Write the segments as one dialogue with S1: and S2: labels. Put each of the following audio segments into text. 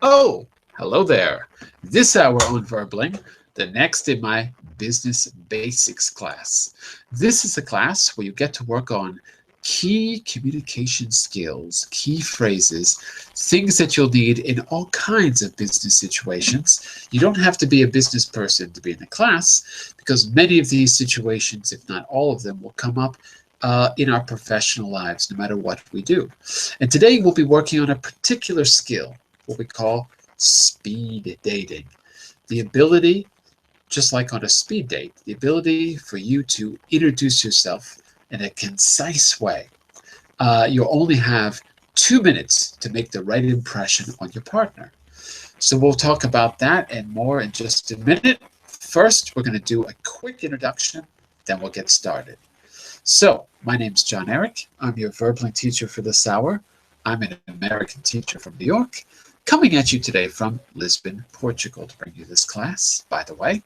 S1: Oh, hello there. This hour on Verbling, the next in my Business Basics class. This is a class where you get to work on key communication skills, key phrases, things that you'll need in all kinds of business situations. You don't have to be a business person to be in the class because many of these situations, if not all of them, will come up in our professional lives, no matter what we do. And today we'll be working on a particular skill, what we call speed dating. The ability, just like on a speed date, the ability for you to introduce yourself in a concise way. You'll only have 2 minutes to make the right impression on your partner. So we'll talk about that and more in just a minute. First, we're going to do a quick introduction, then we'll get started. So, my name's John Eric. I'm your Verbling teacher for this hour. I'm an American teacher from New York, coming at you today from Lisbon, Portugal, to bring you this class. By the way,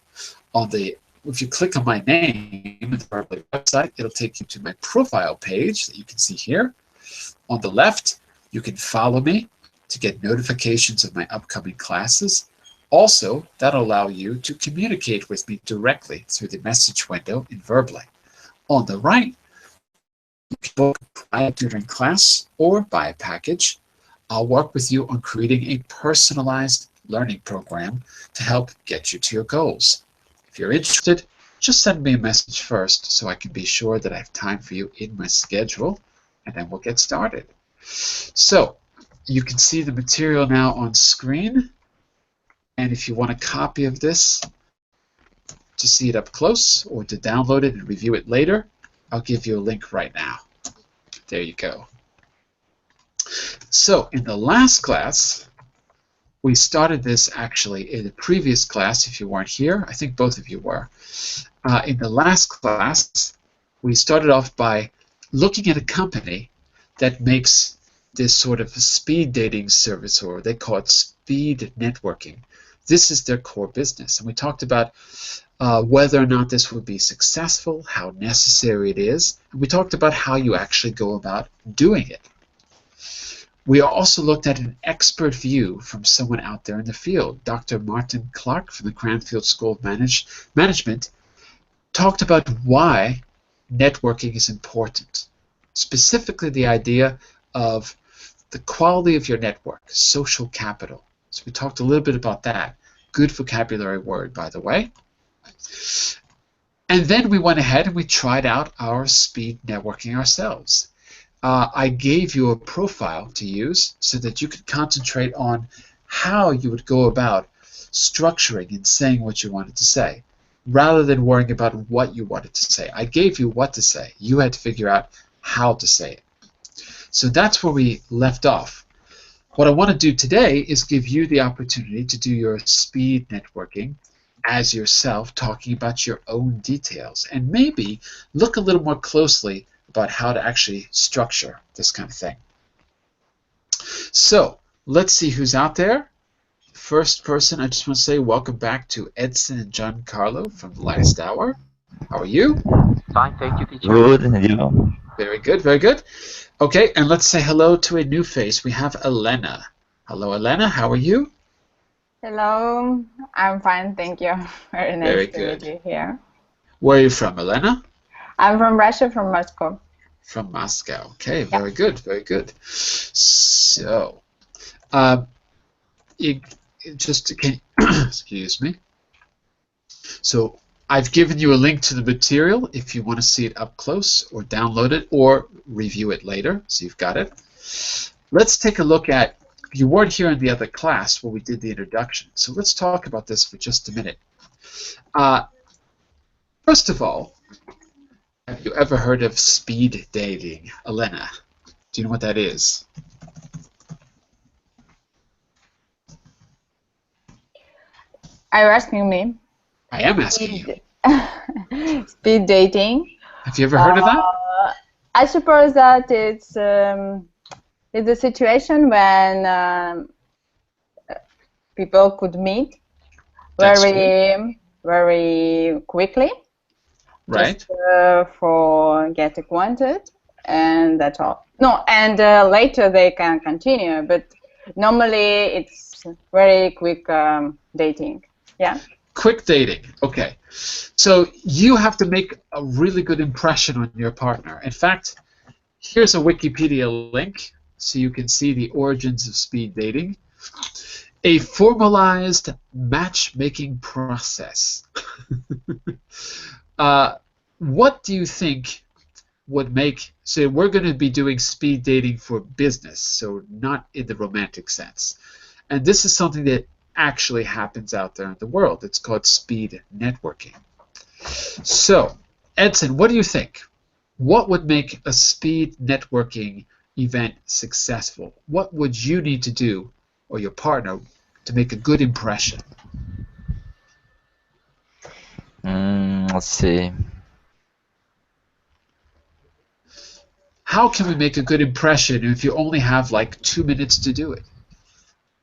S1: if you click on my name in the Verbling website, it'll take you to my profile page that you can see here. On the left, you can follow me to get notifications of my upcoming classes. Also, that'll allow you to communicate with me directly through the message window in Verbling. On the right, you can book a private tutoring class or buy a package. I'll work with you on creating a personalized learning program to help get you to your goals. If you're interested, just send me a message first so I can be sure that I have time for you in my schedule, and then we'll get started. So, you can see the material now on screen, and if you want a copy of this to see it up close or to download it and review it later, I'll give you a link right now. There you go. So in the last class, we started this actually in the previous class. If you weren't here, I think both of you were. In the last class, we started off by looking at a company that makes this sort of speed dating service, or they call it speed networking. This is their core business. And we talked about whether or not this would be successful, how necessary it is, and we talked about how you actually go about doing it. We also looked at an expert view from someone out there in the field. Dr. Martin Clark from the Cranfield School of Management talked about why networking is important, specifically the idea of the quality of your network, social capital. So we talked a little bit about that. Good vocabulary word, by the way. And then we went ahead and we tried out our speed networking ourselves. I gave you a profile to use so that you could concentrate on how you would go about structuring and saying what you wanted to say, rather than worrying about what you wanted to say. I gave you what to say. You had to figure out how to say it. So that's where we left off. What I want to do today is give you the opportunity to do your speed networking as yourself, talking about your own details, and maybe look a little more closely about how to actually structure this kind of thing. So let's see who's out there. First person, I just want to say welcome back to Edson and Giancarlo from the last hour. How are you?
S2: Fine, thank you, teacher.
S3: Good, and you?
S1: Very good, very good. Okay, and let's say hello to a new face. We have Elena. Hello, Elena. How are you?
S4: Hello, I'm fine, thank you. Very nice
S1: Very
S4: to
S1: good.
S4: meet you here.
S1: Where are you from, Elena?
S4: I'm from Russia, from Moscow.
S1: From Moscow. Okay, very good, very good. So, excuse me. So, I've given you a link to the material if you want to see it up close, or download it, or review it later, so you've got it. Let's take a look at, you weren't here in the other class where we did the introduction, so let's talk about this for just a minute. First of all, have you ever heard of speed dating? Elena, do you know what that is?
S4: Are you asking me?
S1: I am asking you.
S4: Speed dating.
S1: Have you ever heard of that?
S4: I suppose that it's a situation when people could meet very quickly,
S1: right?
S4: Just for get acquainted, and that's all. No, and later they can continue, but normally it's very quick dating. Yeah.
S1: Quick dating. Okay. So you have to make a really good impression on your partner. In fact, here's a Wikipedia link so you can see the origins of speed dating. A formalized matchmaking process. What do you think would make, so we're going to be doing speed dating for business, so not in the romantic sense. And this is something that actually happens out there in the world. It's called speed networking. So, Edson, what do you think? What would make a speed networking event successful? What would you need to do, or your partner, to make a good impression?
S2: Let's see.
S1: How can we make a good impression if you only have like 2 minutes to do it?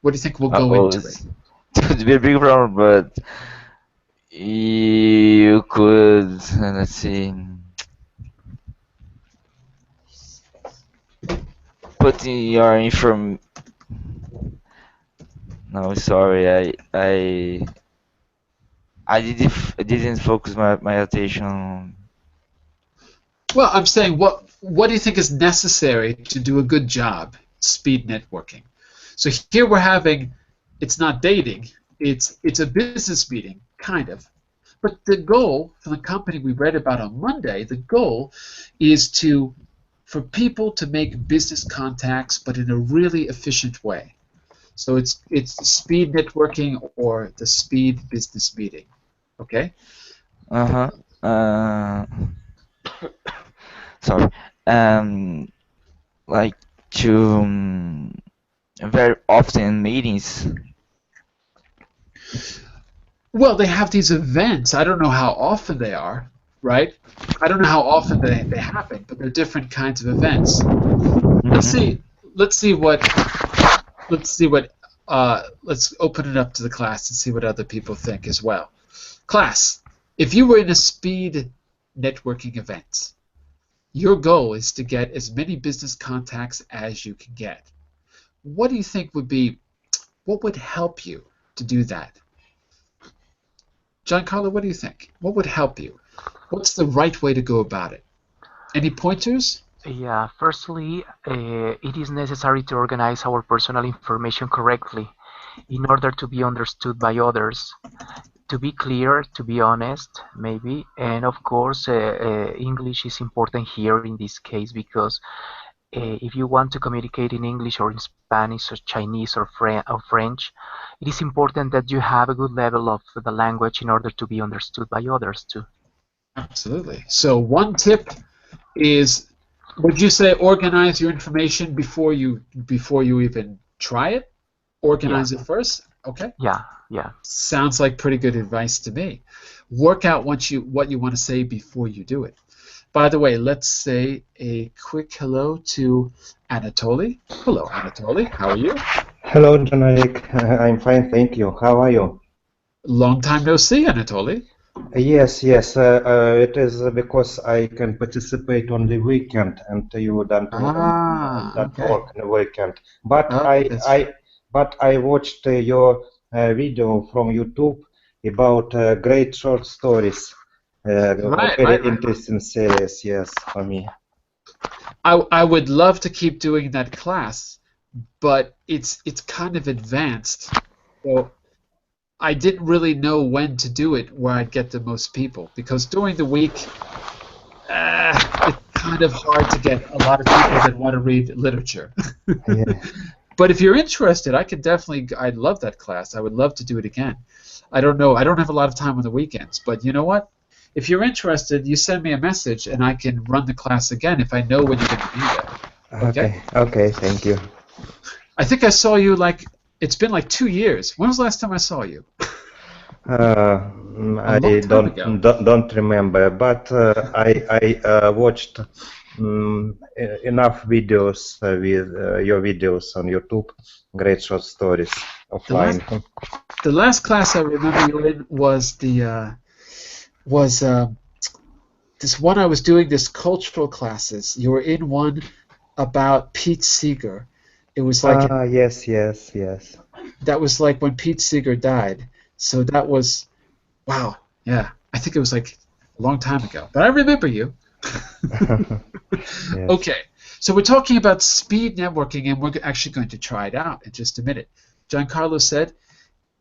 S1: What do you think will go into it?
S2: It's a big problem, but you could, let's see, put in your inform. No, sorry, I didn't focus my attention.
S1: Well, I'm saying, what do you think is necessary to do a good job speed networking? So here we're having, it's not dating, it's a business meeting, kind of. But the goal for the company we read about on Monday, the goal is for people to make business contacts, but in a really efficient way. So it's speed networking or the speed business meeting. Okay?
S2: Sorry. Like to very often meetings.
S1: Well, they have these events. I don't know how often they are, right? I don't know how often they happen, but they're different kinds of events. Let's open it up to the class and see what other people think as well. Class, if you were in a speed networking event, your goal is to get as many business contacts as you can get. What do you think what would help you to do that? Giancarlo, what do you think? What would help you? What's the right way to go about it? Any pointers?
S3: Yeah, firstly, it is necessary to organize our personal information correctly in order to be understood by others, to be clear, to be honest, maybe, and of course, English is important here in this case because if you want to communicate in English or in Spanish or Chinese or French, it is important that you have a good level of the language in order to be understood by others too.
S1: Absolutely. So one tip is, would you say organize your information before you even try it? Organize it first? Okay.
S3: Yeah.
S1: Sounds like pretty good advice to me. Work out what you want to say before you do it. By the way, let's say a quick hello to Anatoly. Hello, Anatoly. How are you?
S5: Hello, Janaik. I'm fine, thank you. How are you?
S1: Long time no see, Anatoly.
S5: Yes. It is because I can participate on the weekend, and you don't work on the weekend. But I watched your video from YouTube about great short stories. Very interesting series, yes, for me.
S1: I would love to keep doing that class, but it's kind of advanced, so I didn't really know when to do it where I'd get the most people, because during the week it's kind of hard to get a lot of people that want to read literature.
S5: Yeah.
S1: But if you're interested, I'd love that class. I would love to do it again. I don't know, I don't have a lot of time on the weekends, but you know what? If you're interested, you send me a message and I can run the class again if I know when you're going to be there.
S5: Okay, thank you.
S1: I think I saw you it's been like 2 years. When was the last time I saw you?
S5: I don't remember, but I watched enough videos with your videos on YouTube. Great short stories offline.
S1: The last class I remember you in was this one I was doing, this cultural classes. You were in one about Pete Seeger. It was like
S5: yes.
S1: that was like when Pete Seeger died. So that was, wow, yeah. I think it was like a long time ago. But I remember you.
S5: Yes.
S1: Okay, so we're talking about speed networking, and we're actually going to try it out in just a minute. Giancarlo said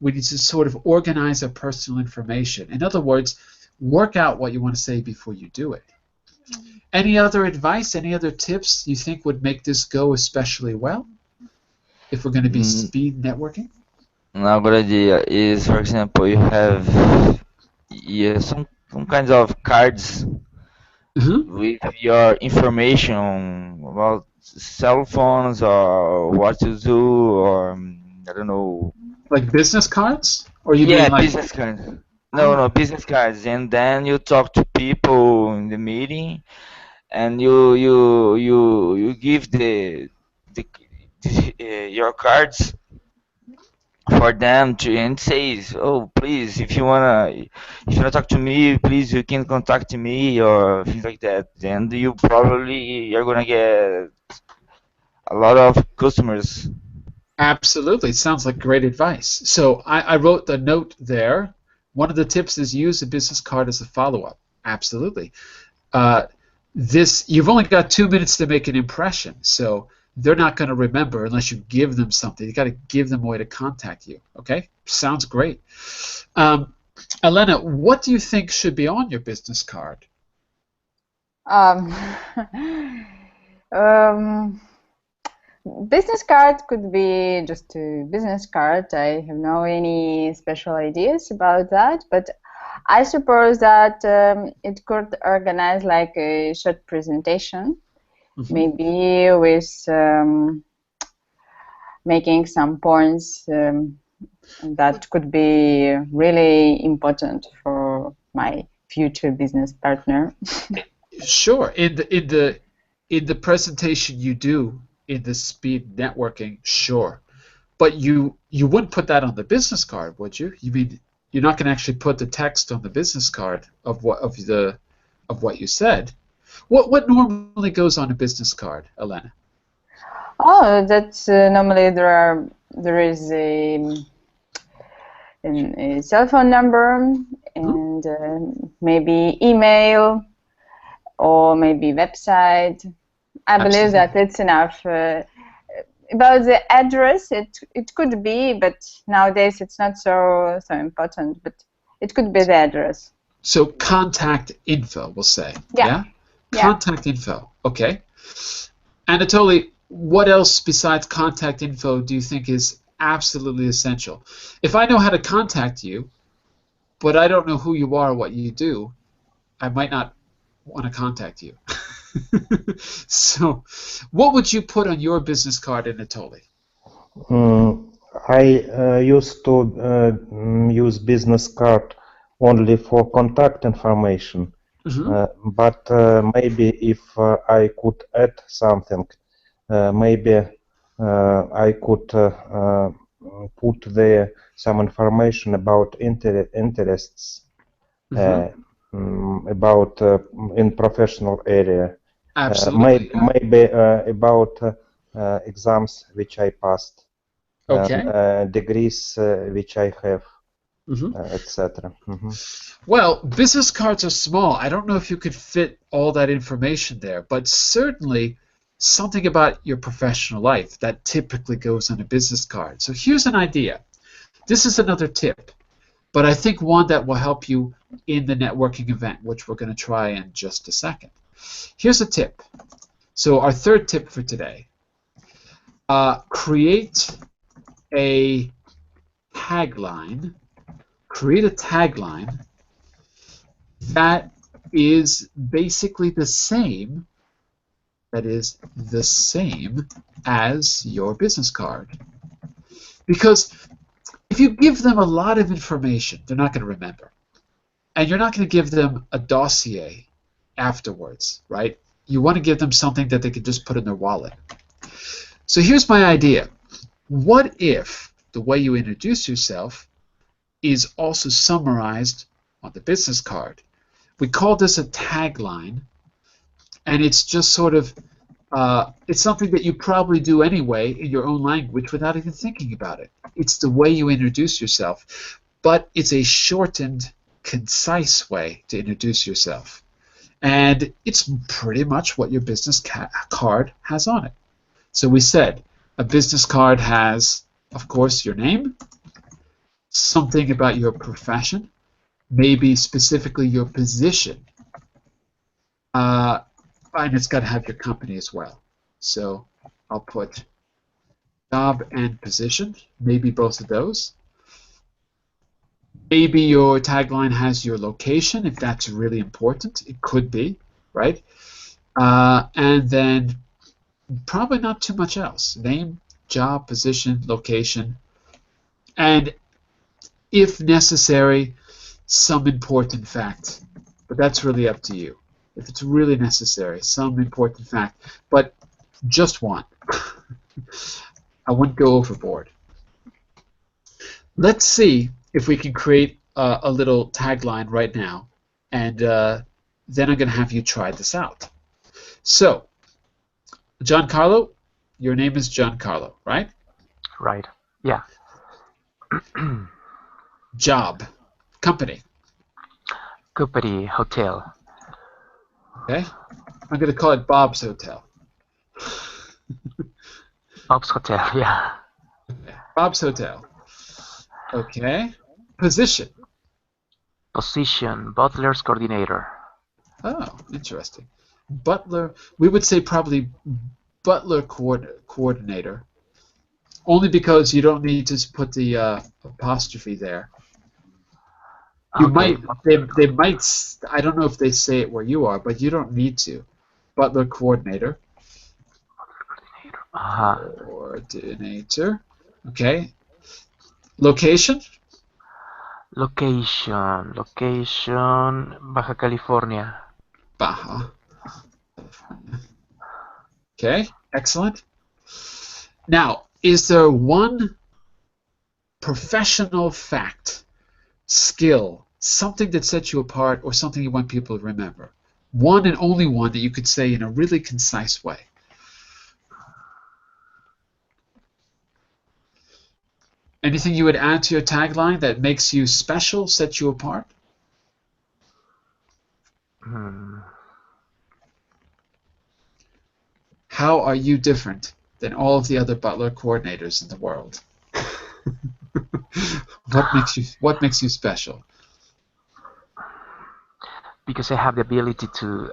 S1: we need to sort of organize our personal information. In other words, work out what you want to say before you do it. Any other advice, any other tips you think would make this go especially well if we're going to be speed networking?
S2: A good idea is, for example, you have some kinds of cards with your information about cell phones or what to do, or I don't know.
S1: Like business cards? Or you
S2: Yeah,
S1: mean like...
S2: business cards. No, business cards. And then you talk to people in the meeting, and you give your cards for them to, and says, oh, please, if you wanna talk to me, please, you can contact me, or things like that. And you're gonna get a lot of customers.
S1: Absolutely. It sounds like great advice. So I wrote the note there. One of the tips is use a business card as a follow-up. Absolutely. You've only got 2 minutes to make an impression, so they're not going to remember unless you give them something. You got to give them a way to contact you. Okay? Sounds great. Elena, what do you think should be on your business card?
S4: Business card could be just a business card. I have no any special ideas about that, but I suppose that it could organize like a short presentation, maybe with making some points that could be really important for my future business partner.
S1: Sure. In the presentation you do in the speed networking, sure, but you wouldn't put that on the business card, would you? You mean you're not going to actually put the text on the business card of what you said? What normally goes on a business card, Elena?
S4: Oh, that's normally there is a cell phone number and maybe email or maybe website. I believe that it's enough. About the address, it could be, but nowadays it's not so important. But it could be the address.
S1: So contact info, we'll say.
S4: Yeah.
S1: Contact info. Okay. Anatoly, what else besides contact info do you think is absolutely essential? If I know how to contact you, but I don't know who you are or what you do, I might not want to contact you. So, what would you put on your business card, Anatoly?
S5: I used to use business card only for contact information, but maybe if I could add something, maybe I could put there some information about interests, about in professional area.
S1: Absolutely.
S5: Maybe about exams which I passed, degrees which I have, etc.
S1: Well, business cards are small. I don't know if you could fit all that information there, but certainly something about your professional life that typically goes on a business card. So here's an idea. This is another tip, but I think one that will help you in the networking event, which we're going to try in just a second. Here's a tip. So our third tip for today. Create a tagline. Create a tagline that is basically the same, as your business card. Because if you give them a lot of information, they're not going to remember. And you're not going to give them a dossier afterwards, right? You want to give them something that they can just put in their wallet. So here's my idea. What if the way you introduce yourself is also summarized on the business card? We call this a tagline, and it's just sort of It's something that you probably do anyway in your own language without even thinking about it. It's the way you introduce yourself, but it's a shortened, concise way to introduce yourself. And it's pretty much what your business card has on it. So we said a business card has, of course, your name, something about your profession, maybe specifically your position, and it's got to have your company as well. So I'll put job and position, maybe both of those. Maybe your tagline has your location, if that's really important. It could be, right? And then probably not too much else. Name, job, position, location, and if necessary, some important fact. But that's really up to you. If it's really necessary, some important fact. But just one. I wouldn't go overboard. Let's see if we can create a little tagline right now, and then I'm going to have you try this out. So, Giancarlo, your name is Giancarlo, right?
S3: Right. Yeah.
S1: Job, company.
S3: Company, hotel.
S1: Okay. I'm going to call it Bob's Hotel.
S3: Bob's Hotel, yeah.
S1: Bob's Hotel. Okay. Position.
S3: Position, butler's coordinator.
S1: Oh, interesting. Butler, we would say probably butler coordinator, only because you don't need to put the apostrophe there. You
S3: Okay.
S1: they might, I don't know if they say it where you are, but you don't need to. Butler coordinator. Coordinator. Okay. Location.
S3: Location, Baja California.
S1: Baja. Okay, excellent. Now, is there one professional fact, skill, something that sets you apart or something you want people to remember? One and only one that you could say in a really concise way. Anything you would add to your tagline that makes you special, sets you apart? How are you different than all of the other butler coordinators in the world? What makes you special?
S3: Because I have the ability to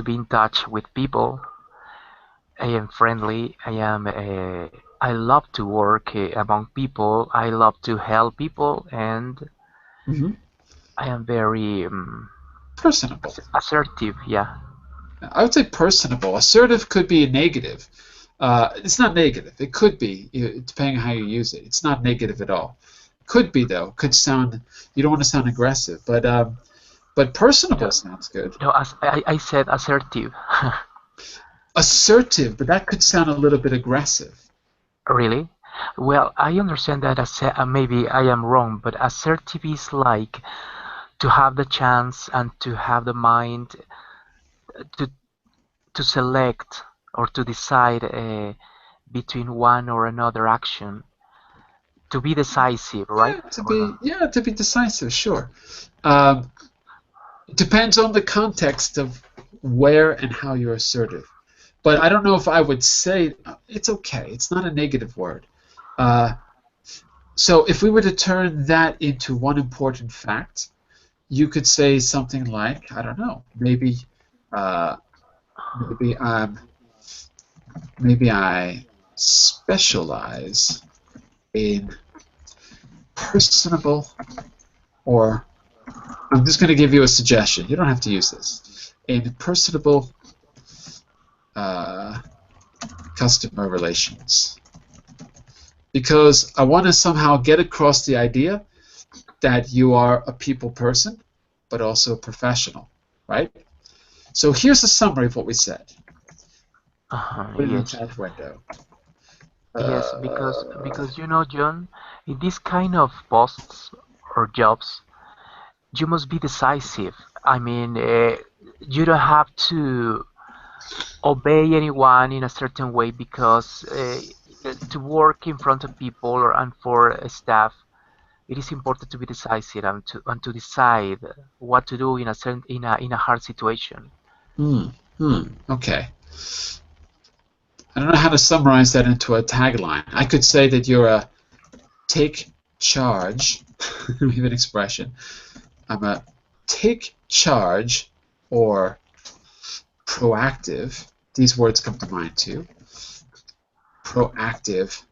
S3: be in touch with people. I am friendly. I love to work among people. I love to help people, and I am very
S1: personable.
S3: Assertive, yeah.
S1: I would say personable. Assertive could be a negative. It's not negative. It could be, depending on how you use it. It's not negative at all. Could be, though. Could sound, you don't want to sound aggressive, but personable sounds good.
S3: No, I said assertive.
S1: Assertive, but that could sound a little bit aggressive.
S3: Really? Well, I understand that maybe I am wrong, but assertive is like to have the chance and to have the mind to select or to decide between one or another action. To be decisive, right?
S1: Yeah, to be decisive, sure. It depends on the context of where and how you're assertive. But I don't know if I would say it's okay. It's not a negative word. So if we were to turn that into one important fact, you could say something like, I don't know, maybe I specialize in personable, or I'm just going to give you a suggestion. You don't have to use this. In personable customer relations, because I want to somehow get across the idea that you are a people person, but also a professional, right? So here's a summary of what we said. Put it in the chat window.
S3: Yes, because you know, John, in this kind of posts or jobs, you must be decisive. I mean, you don't have to obey anyone in a certain way, because to work in front of people and for staff, it is important to be decisive and to decide what to do in a hard situation.
S1: Okay. I don't know how to summarize that into a tagline. I could say that you're a take charge. We have an expression. I'm a take charge or proactive. These words come to mind too. Proactive.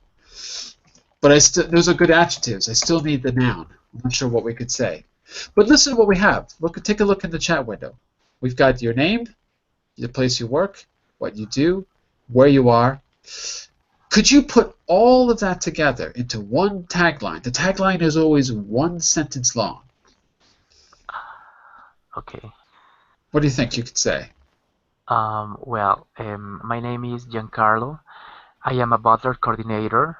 S1: But those are good adjectives. I still need the noun. I'm not sure what we could say. But listen to what we have. Take a look in the chat window. We've got your name, the place you work, what you do, where you are. Could you put all of that together into one tagline? The tagline is always one sentence long.
S3: Okay.
S1: What do you think you could say?
S3: My name is Giancarlo. I am a butler coordinator.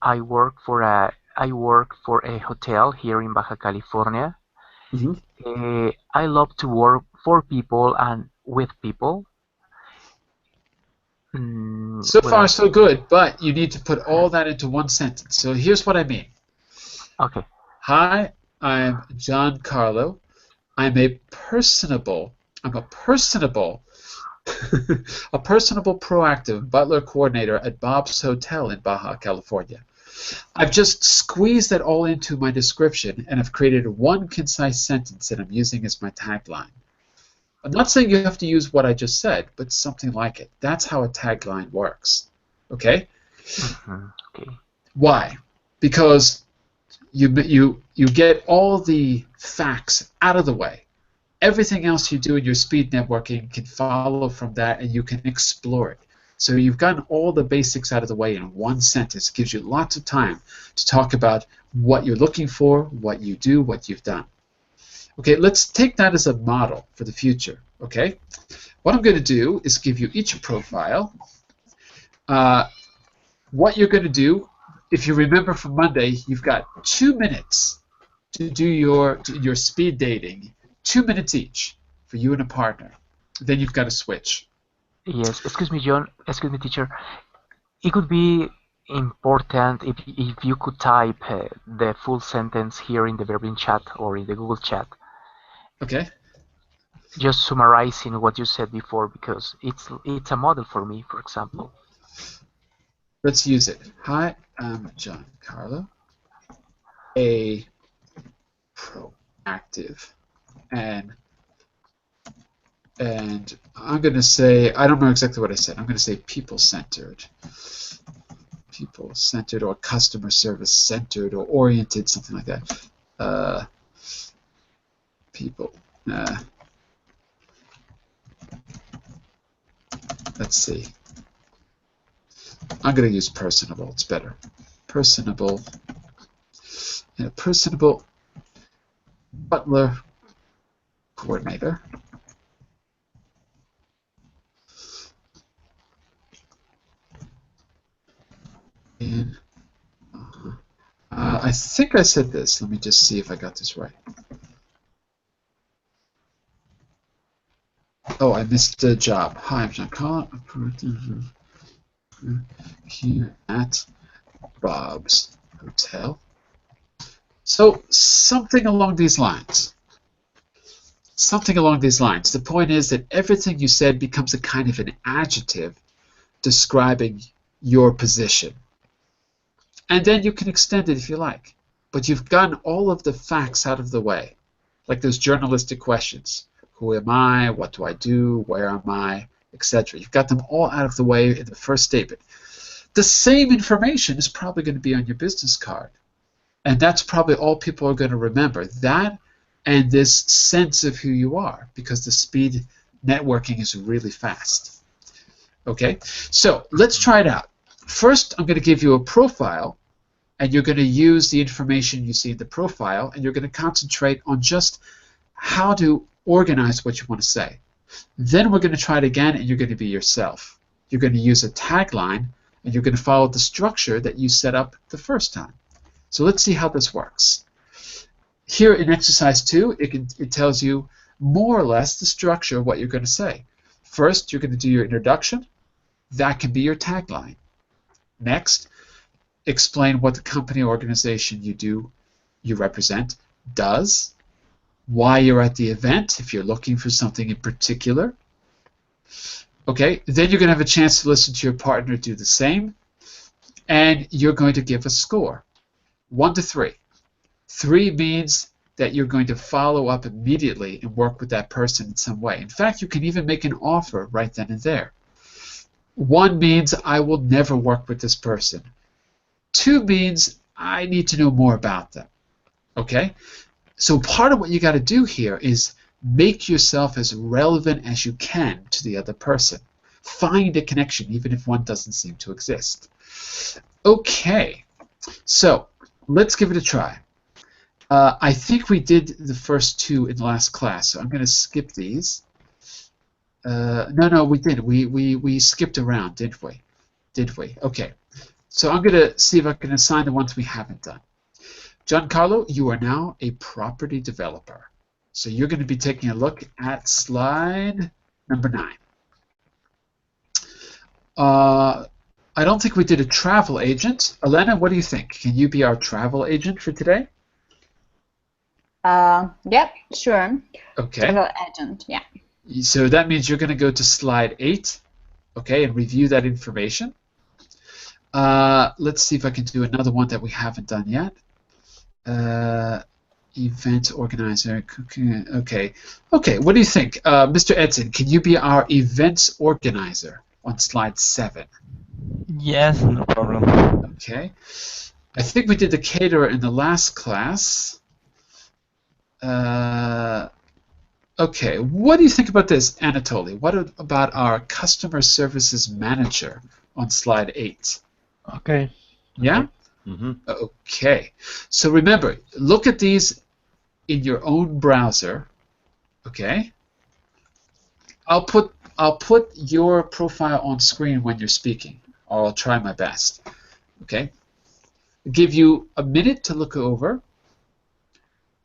S3: I work for a hotel here in Baja California.
S1: Mm-hmm.
S3: I love to work for people and with people.
S1: So far, so good, but you need to put all that into one sentence. So here's what I mean.
S3: Okay.
S1: Hi, I'm Giancarlo. I'm a personable, proactive butler coordinator at Bob's Hotel in Baja California. I've just squeezed that all into my description, and I've created one concise sentence that I'm using as my tagline. I'm not saying you have to use what I just said, but something like it. That's how a tagline works. Okay?
S3: Okay.
S1: Why? Because you get all the facts out of the way. Everything else you do in your speed networking can follow from that, and you can explore it. So you've gotten all the basics out of the way in one sentence. It gives you lots of time to talk about what you're looking for, what you do, what you've done. Okay, let's take that as a model for the future. Okay, what I'm going to do is give you each a profile. What you're going to do, if you remember from Monday, you've got 2 minutes to do your speed dating. 2 minutes each for you and a partner. Then you've got to switch.
S3: Yes, excuse me, John. Excuse me, teacher. It would be important if you could type the full sentence here in the Verbing chat or in the Google chat.
S1: Okay.
S3: Just summarizing what you said before, because it's a model for me, for example.
S1: Let's use it. Hi, I'm Giancarlo, a proactive, and I'm going to say, I don't know exactly what I said. I'm going to say people-centered. People-centered or customer service-centered or oriented, something like that. People. Let's see. I'm going to use personable. It's better. Personable. And a personable butler coordinator. And I think I said this. Let me just see if I got this right. Oh, I missed the job. Hi, I'm Giancarlo, here at Bob's Hotel. So something along these lines. Something along these lines. The point is that everything you said becomes a kind of an adjective describing your position. And then you can extend it if you like. But you've gotten all of the facts out of the way, like those journalistic questions. Who am I? What do I do? Where am I? Etc. You've got them all out of the way in the first statement. The same information is probably going to be on your business card. And that's probably all people are going to remember. That and this sense of who you are, because the speed networking is really fast. Okay? So let's try it out. First, I'm going to give you a profile, and you're going to use the information you see in the profile, and you're going to concentrate on just how to organize what you want to say. Then we're going to try it again, and you're going to be yourself. You're going to use a tagline, and you're going to follow the structure that you set up the first time. So let's see how this works. Here in exercise 2, it tells you more or less the structure of what you're going to say. First, you're going to do your introduction. That can be your tagline. Next, explain what the company or organization you represent does, why you're at the event, if you're looking for something in particular. Okay, then you're going to have a chance to listen to your partner do the same, and you're going to give a score, 1 to 3. 3 means that you're going to follow up immediately and work with that person in some way. In fact, you can even make an offer right then and there. 1 means I will never work with this person. 2 means I need to know more about them. Okay? So part of what you got to do here is make yourself as relevant as you can to the other person. Find a connection, even if one doesn't seem to exist. Okay, so let's give it a try. I think we did the first 2 in the last class, so I'm going to skip these. No, we did. We skipped around, didn't we? Did we? Okay. So I'm going to see if I can assign the ones we haven't done. Giancarlo, you are now a property developer. So you're going to be taking a look at slide number 9. I don't think we did a travel agent. Elena, what do you think? Can you be our travel agent for today?
S4: Yeah, sure.
S1: Okay.
S4: Travel agent, yeah.
S1: So that means you're going to go to slide 8, okay, and review that information. Let's see if I can do another one that we haven't done yet. Event organizer. Okay. Okay, what do you think? Mr. Edson, can you be our events organizer on slide 7?
S2: Yes, no problem.
S1: Okay. I think we did the caterer in the last class. Okay, what do you think about this, Anatoly? What about our customer services manager on slide 8?
S5: Okay.
S1: Yeah?
S5: Mm-hmm.
S1: Okay. So remember, look at these in your own browser. Okay? I'll put your profile on screen when you're speaking, or I'll try my best. Okay? Give you a minute to look over.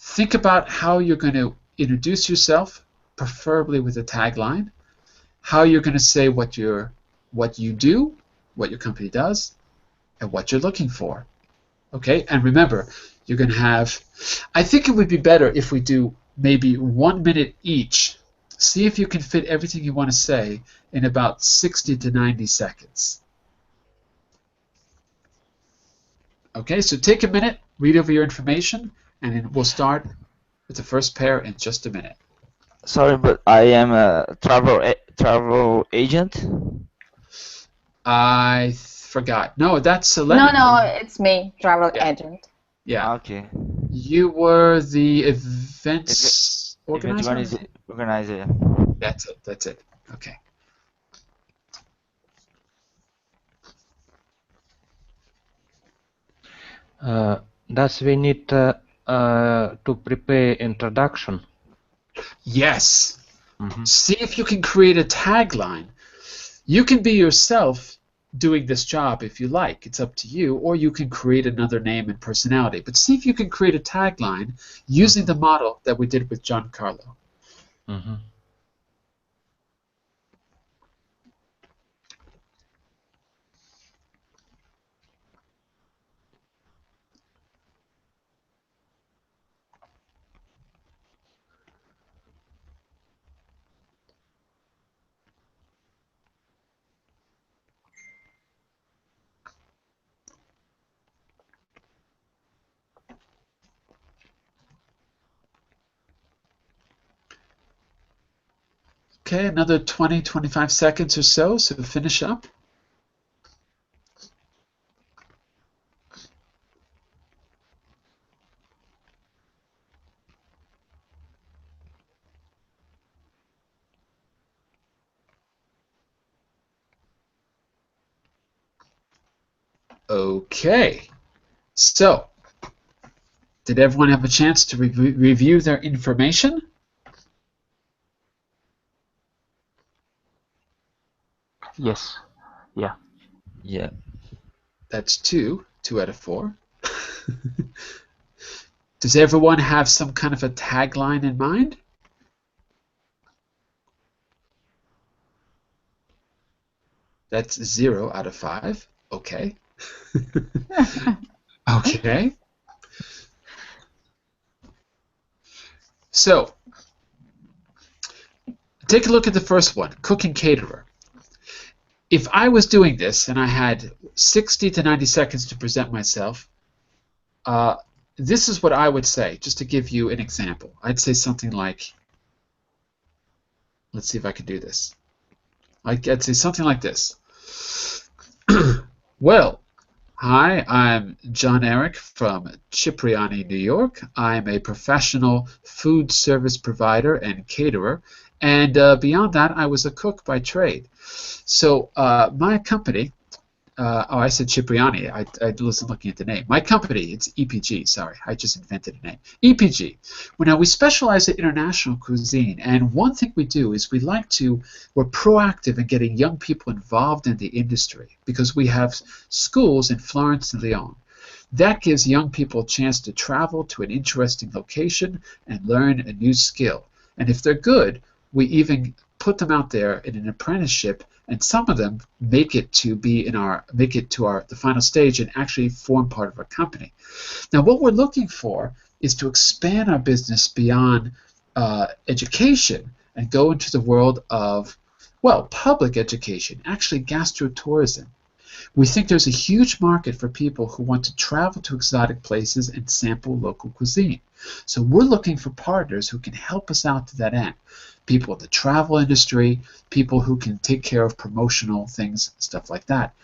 S1: Think about how you're going to introduce yourself, preferably with a tagline, how you're going to say what you do, what your company does, and what you're looking for. Okay? And remember, you're going to have, I think it would be better if we do maybe 1 minute each. See if you can fit everything you want to say in about 60 to 90 seconds. Okay, so take a minute, read over your information, and then we'll start with the first pair in just a minute.
S2: Sorry, but I am a travel agent.
S1: I forgot. No, that's Selena.
S4: No, it's me, travel agent.
S1: Yeah.
S2: Okay.
S1: You were the events organizer?
S2: Organizer.
S1: That's it. Okay.
S5: Does we need to prepare introduction?
S1: Yes.
S5: Mm-hmm.
S1: See if you can create a tagline. You can be yourself doing this job if you like. It's up to you. Or you can create another name and personality. But see if you can create a tagline using the model that we did with Giancarlo.
S5: Mm-hmm.
S1: Okay, another 20, 25 seconds or so to finish up. Okay, so did everyone have a chance to review their information?
S3: Yes. Yeah.
S2: Yeah.
S1: That's 2 out of 4. Does everyone have some kind of a tagline in mind? That's 0 out of 5. Okay. Okay. So, take a look at the first one, cook and caterer. If I was doing this and I had 60 to 90 seconds to present myself, this is what I would say, just to give you an example. I'd say something like, let's see if I can do this. I'd say something like this. Well, hi, I'm John Eric from Cipriani, New York. I'm a professional food service provider and caterer, and beyond that, I was a cook by trade. So my company, oh, I said Cipriani. I wasn't looking at the name. My company, it's EPG. Sorry, I just invented a name. EPG. Well, now we specialize in international cuisine, and one thing we do is we're proactive in getting young people involved in the industry because we have schools in Florence and Lyon. That gives young people a chance to travel to an interesting location and learn a new skill. And if they're good, we even put them out there in an apprenticeship, and some of them make it to the final stage and actually form part of our company. Now, what we're looking for is to expand our business beyond education and go into the world of, well, public education, actually gastrotourism. We think there's a huge market for people who want to travel to exotic places and sample local cuisine. So we're looking for partners who can help us out to that end. People in the travel industry, people who can take care of promotional things, stuff like that.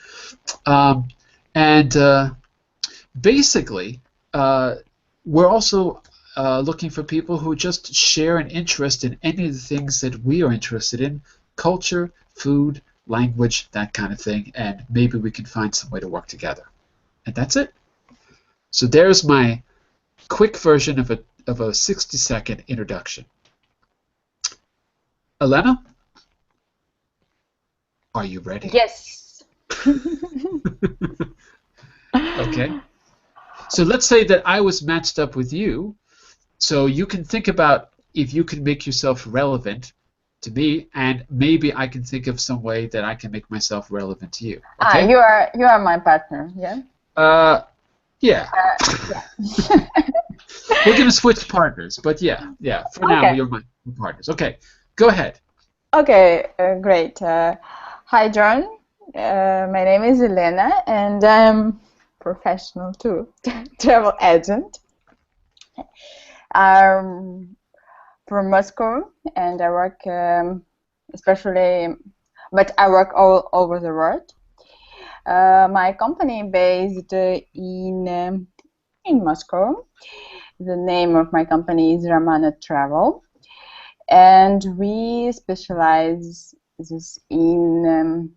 S1: Basically, we're also looking for people who just share an interest in any of the things that we are interested in, culture, food, language, that kind of thing, and maybe we can find some way to work together. And that's it. So there's my quick version of a 60-second introduction. Elena, are you ready?
S4: Yes.
S1: Okay. So let's say that I was matched up with you, so you can think about if you can make yourself relevant to me, and maybe I can think of some way that I can make myself relevant to you. Okay?
S4: You are my partner, yeah?
S1: Yeah.
S4: Yeah.
S1: We're going to switch partners, but yeah. For now, you're my partners. Okay, go ahead.
S4: Okay, great. Hi, John. My name is Elena, and I'm professional too, travel agent. I'm from Moscow, and I work but I work all over the world. My company based in Moscow. The name of my company is Ramana Travel, and we specialize in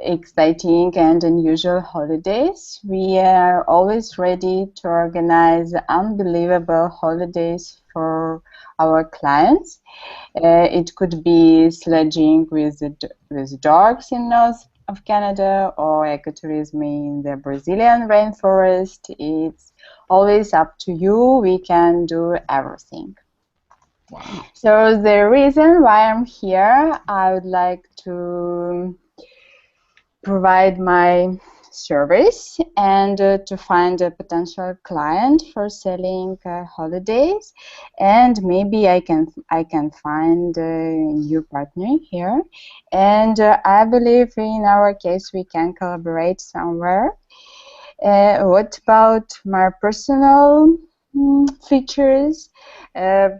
S4: exciting and unusual holidays. We are always ready to organize unbelievable holidays for our clients. It could be sledging with dogs in north of Canada, or ecotourism in the Brazilian rainforest. It's always up to you. We can do everything.
S1: Wow.
S4: So the reason why I'm here, I would like to provide my service and to find a potential client for selling holidays, and maybe I can find a new partner here, and I believe in our case we can collaborate somewhere. What about my personal features? Not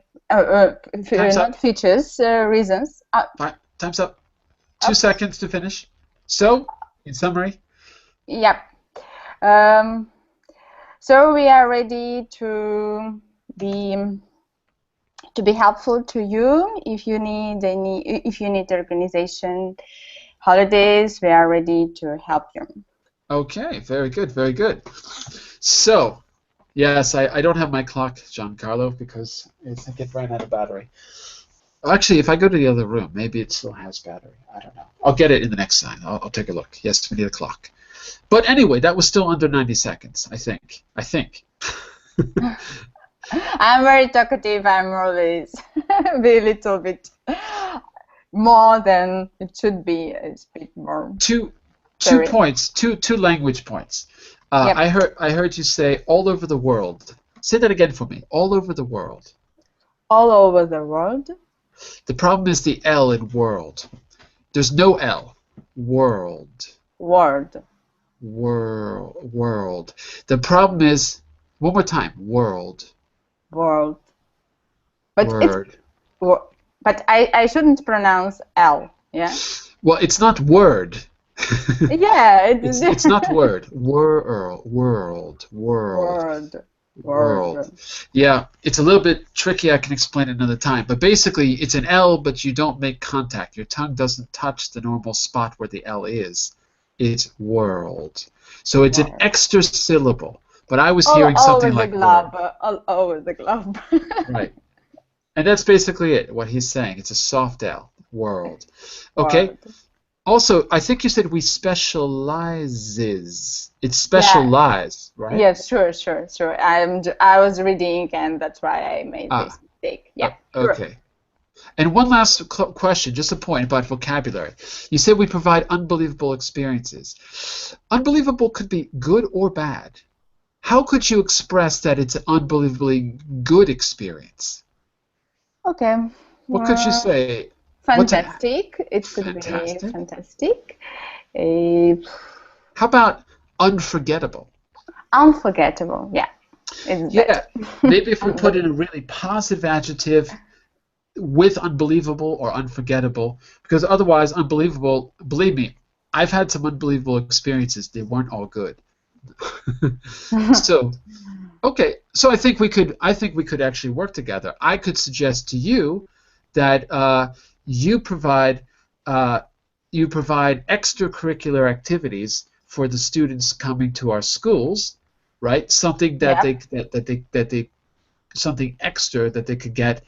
S4: features, reasons.
S1: Time's up. 2 seconds to finish. So, in summary.
S4: Yep. So we are ready to be helpful to you if you need organization holidays. We are ready to help you.
S1: Okay, very good, very good. So, yes, I don't have my clock, Giancarlo, because I think it ran out of battery. Actually, if I go to the other room, maybe it still has battery. I don't know. I'll get it in the next sign. I'll take a look. Yes, we need a clock. But anyway, that was still under 90 seconds, I think.
S4: I'm very talkative. I'm always be a little bit more than it should be. It's a bit more.
S1: Two
S4: Sorry.
S1: points. Two language points.
S4: Yep.
S1: I heard you say all over the world. Say that again for me. All over the world.
S4: All over the world.
S1: The problem is the L in world. There's no L. World.
S4: World.
S1: World. The problem is, one more time. World.
S4: World. But
S1: Word.
S4: but I shouldn't pronounce L. Yeah.
S1: Well, it's not word.
S4: Yeah.
S1: It's not word. World. Yeah, it's a little bit tricky. I can explain it another time. But basically, it's an L, but you don't make contact. Your tongue doesn't touch the normal spot where the L is. It's world. So it's an extra syllable. But I was hearing something like
S4: all over the globe.
S1: Right. And that's basically it, what he's saying. It's a soft L. World. Okay?
S4: World.
S1: Also, I think you said we specializes. It's specialize, right?
S4: Yes, sure. I was reading, and that's why I made this mistake. Yeah.
S1: Okay. And one last question, just a point about vocabulary. You said we provide unbelievable experiences. Unbelievable could be good or bad. How could you express that it's an unbelievably good experience?
S4: Okay.
S1: What could you say?
S4: Fantastic. It could be fantastic.
S1: How about unforgettable?
S4: Unforgettable, yeah.
S1: Maybe if we put in a really positive adjective with unbelievable or unforgettable, because otherwise unbelievable, believe me, I've had some unbelievable experiences. They weren't all good. So, okay, so I think we could actually work together. I could suggest to you that you provide extracurricular activities for the students coming to our schools, right? Something that they something extra that they could get.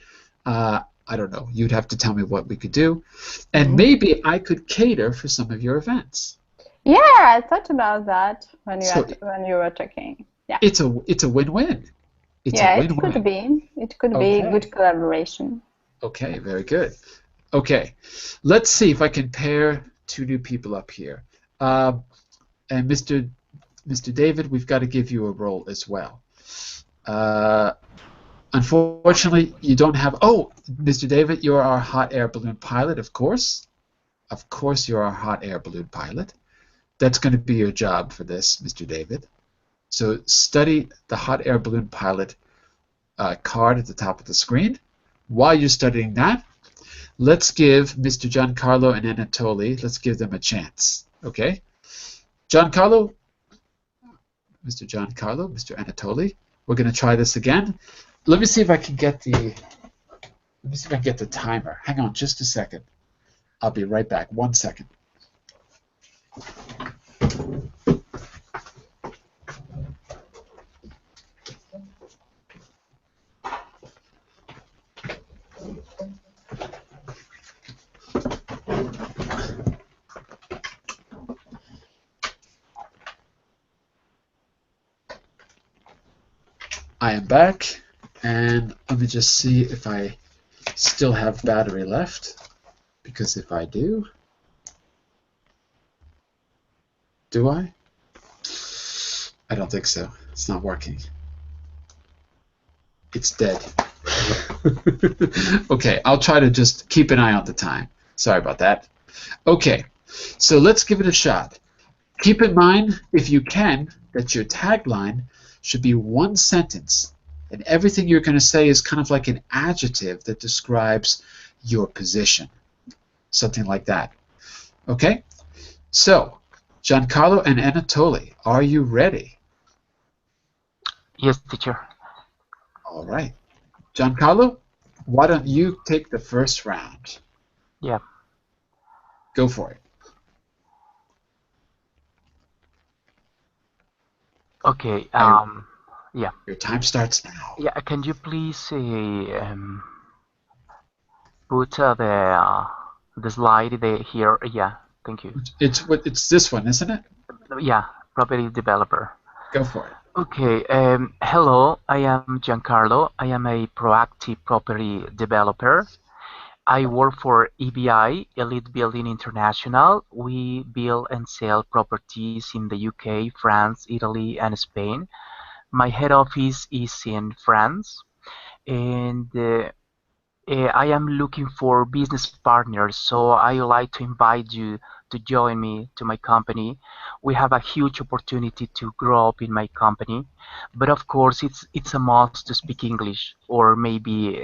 S1: I don't know. You'd have to tell me what we could do, and maybe I could cater for some of your events.
S4: Yeah, I thought about that when you were talking. Yeah.
S1: It's a win-win. It
S4: could be. It could be good collaboration.
S1: Okay, very good. Okay, let's see if I can pair two new people up here. And Mr. David, we've got to give you a role as well. Unfortunately, you don't have... Oh, Mr. David, you're our hot air balloon pilot, of course. Of course you're our hot air balloon pilot. That's going to be your job for this, Mr. David. So study the hot air balloon pilot card at the top of the screen. While you're studying that, let's give Mr. Giancarlo and Anatoly, let's give them a chance. Okay? Giancarlo, Mr. Anatoly, we're going to try this again. Let me see if I can get the timer. Hang on just a second. I'll be right back. 1 second. I am back, and let me just see if I still have battery left, because if I do I? I don't think so. It's not working. It's dead. Okay, I'll try to just keep an eye on the time. Sorry about that. Okay, so let's give it a shot. Keep in mind, if you can, that your tagline should be one sentence, and everything you're going to say is kind of like an adjective that describes your position. Something like that. Okay? So, Giancarlo and Anatoly, are you ready?
S3: Yes, teacher.
S1: All right. Giancarlo, why don't you take the first round?
S3: Yeah.
S1: Go for it.
S3: Okay. Yeah.
S1: Your time starts now.
S3: Yeah. Can you please put the slide here? Yeah. Thank you.
S1: It's this one, isn't it?
S3: Yeah. Property developer.
S1: Go for it.
S3: Okay. Hello. I am Giancarlo. I am a proactive property developer. I work for EBI, Elite Building International. We build and sell properties in the UK, France, Italy, and Spain. My head office is in France, and I am looking for business partners, so I would like to invite you to join me to my company. We have a huge opportunity to grow up in my company, but of course it's a must to speak English, or maybe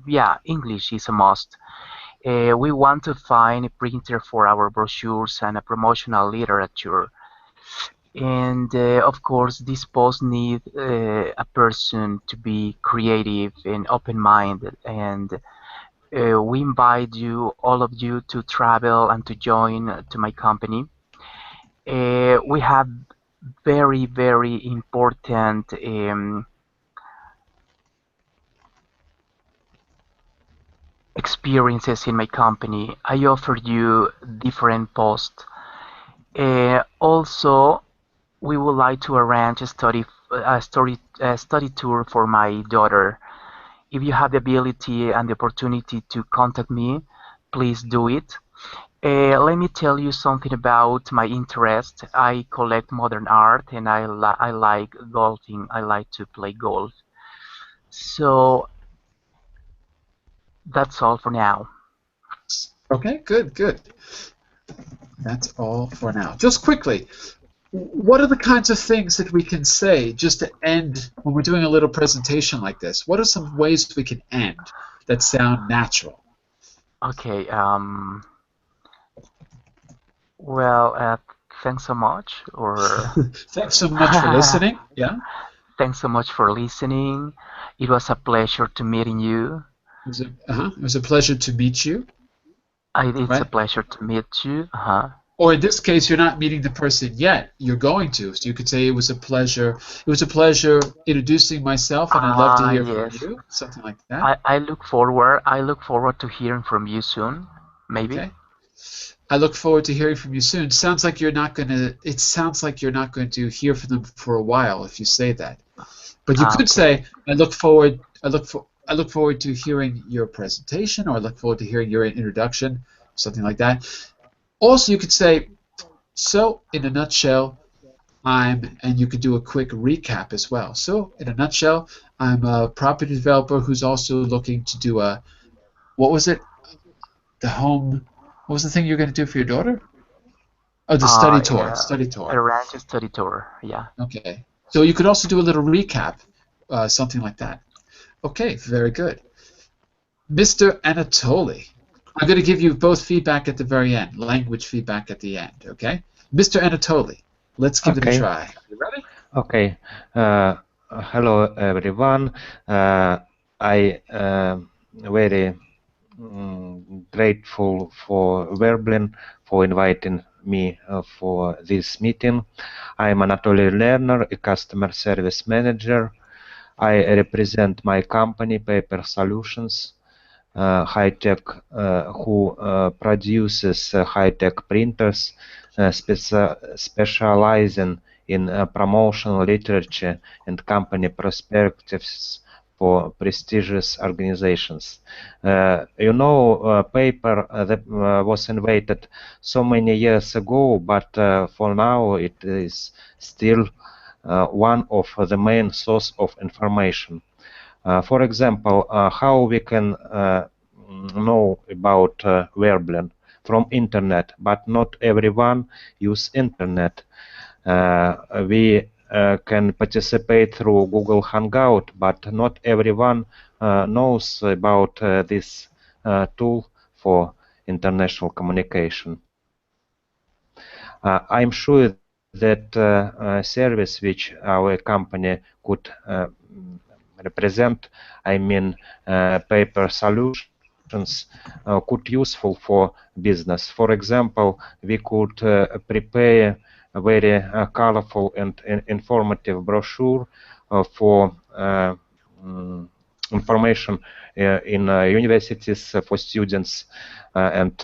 S3: yeah, English is a must. We want to find a printer for our brochures and a promotional literature. And of course, this post need a person to be creative and open-minded. And we invite you, all of you, to travel and to join to my company. We have very, very important experiences in my company. I offer you different posts. Also, we would like to arrange a study tour for my daughter. If you have the ability and the opportunity to contact me, please do it. Let me tell you something about my interest. I collect modern art and I like golfing. I like to play golf. So that's all for now.
S1: Okay, good, good. That's all for now. Just quickly, what are the kinds of things that we can say just to end when we're doing a little presentation like this? What are some ways we can end that sound natural?
S3: Okay. Well, thanks so much. Or
S1: thanks so much for listening. Yeah.
S3: Thanks so much for listening. It was a pleasure to meeting you.
S1: It was a pleasure to meet you.
S3: It's a pleasure to meet you.
S1: Or in this case, you're not meeting the person yet. You're going to. So you could say it was a pleasure. It was a pleasure introducing myself, and I'd love to hear from you. Something like that.
S3: I look forward to hearing from you soon. Maybe.
S1: Okay. I look forward to hearing from you soon. Sounds like you're not going to. It sounds like you're not going to hear from them for a while if you say that. But you could say, I look forward to hearing your presentation, or I look forward to hearing your introduction, something like that. Also, you could say, so in a nutshell, and you could do a quick recap as well. So in a nutshell, I'm a property developer who's also looking to do what was it? What was the thing you're going to do for your daughter? Oh, the study tour.
S3: Yeah,
S1: study tour.
S3: Arrange a study tour, yeah.
S1: Okay. So you could also do a little recap, something like that. Okay, very good. Mr. Anatoly, I'm going to give you both feedback at the very end, language feedback at the end, okay? Mr. Anatoly, let's give it a try. You ready?
S5: Okay. Hello, everyone. I very grateful for Verblin for inviting me for this meeting. I'm Anatoly Lerner, a customer service manager. I represent my company, Paper Solutions, high-tech, who produces high-tech printers, specializing in promotional literature and company prospectus for prestigious organizations. Paper that was invented so many years ago, but for now it is still one of the main source of information. For example, how we can know about Verblin from internet, but not everyone use internet. We can participate through Google Hangout, but not everyone knows about this tool for international communication. I'm sure that service which our company could represent, I mean Paper Solutions, could useful for business. For example, we could prepare a very colorful and informative brochure for information in universities for students, and